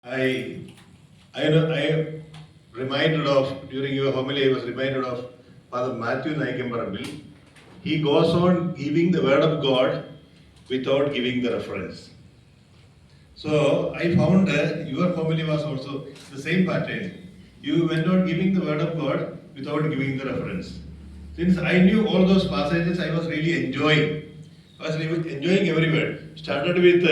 I, I reminded of, during your homily, I was reminded of Father Matthew Naikembarambil. He goes on giving the word of God without giving the reference. So I found your homily was also the same pattern. You went on giving the word of God without giving the reference. Since I knew all those passages, I was really enjoying. I was really enjoying every word. Started with,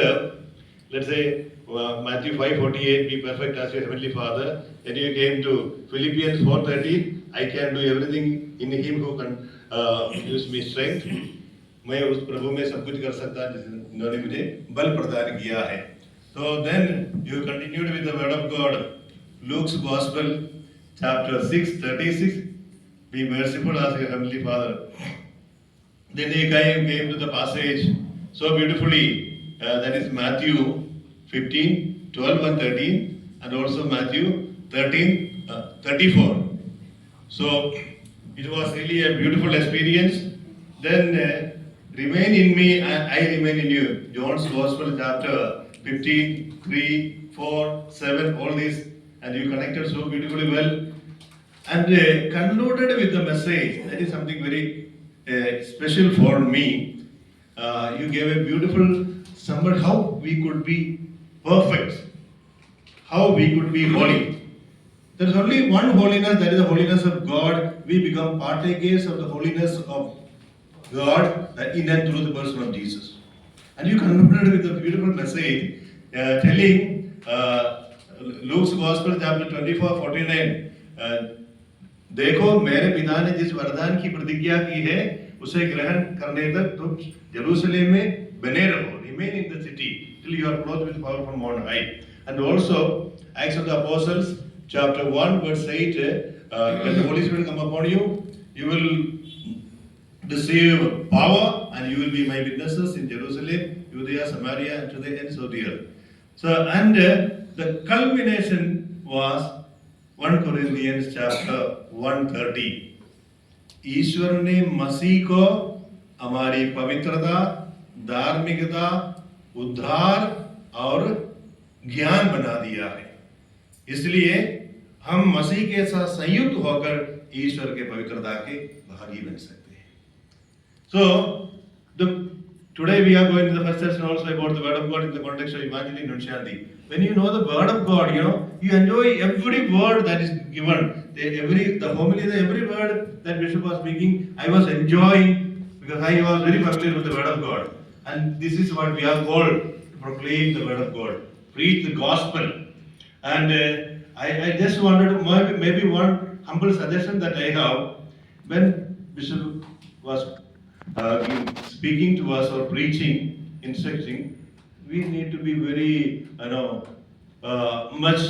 let's say, Matthew 5:48, be perfect as your heavenly Father. Then you came to Philippians 4:13, I can do everything in Him who can gives me strength. मैं उस प्रभु में सब कुछ कर सकता जिन्होंने मुझे बल प्रदान किया है. So then you continued with the word of God. Luke's Gospel, chapter 6:36. Be merciful as your heavenly Father. Then he came to the passage so beautifully. That is Matthew 15, 12 and 13, and also Matthew 13, 34. So it was really a beautiful experience. Then remain in me and I remain in you. John's Gospel, chapter 15, 3, 4, 7, all these, and you connected so beautifully well. And concluded with the message, that is something very special for me. You gave a beautiful summary how we could be perfect, how we could be holy. There is only one holiness, that is the holiness of God. We become partakers of the holiness of God in and through the person of Jesus. And you concluded with a beautiful message telling Luke's Gospel, chapter 24, 49. देखो मेरे पिता ने जिस वरदान की प्रतिज्ञा की है उसे ग्रहण करने तक तुम जेरूसलेम में बने रहो. Remain in the city till you are clothed with power from on high. And also Acts of the Apostles, chapter 1, verse 8. When the Holy Spirit come upon you, you will receive power and you will be my witnesses in Jerusalem, Judea, Samaria, and to the ends of the earth. So, and the culmination was 1 Corinthians chapter 1:30. ईश्वर ने मसीह को हमारी पवित्रता, धार्मिकता, उद्धार और ज्ञान बना दिया है. इसलिए हम मसीह के साथ संयुक्त होकर ईश्वर के पवित्रता के भागी बन सकते हैं. So today we are going to the first session also about the word of God in the context of Evangeline Nuntiandi. When you know the word of God, you enjoy every word that is given. The homily, every word that Bishop was speaking, I was enjoying because I was very familiar with the word of God. And this is what we are called to proclaim the word of God, preach the gospel. And I just wanted to maybe one humble suggestion that I have. When Bishop was speaking to us or preaching, instructing, we need to be very, much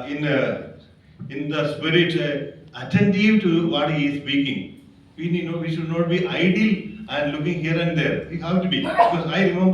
in the spirit, attentive to what he is speaking. We should not be idle and looking here and there. We have to be, because I remember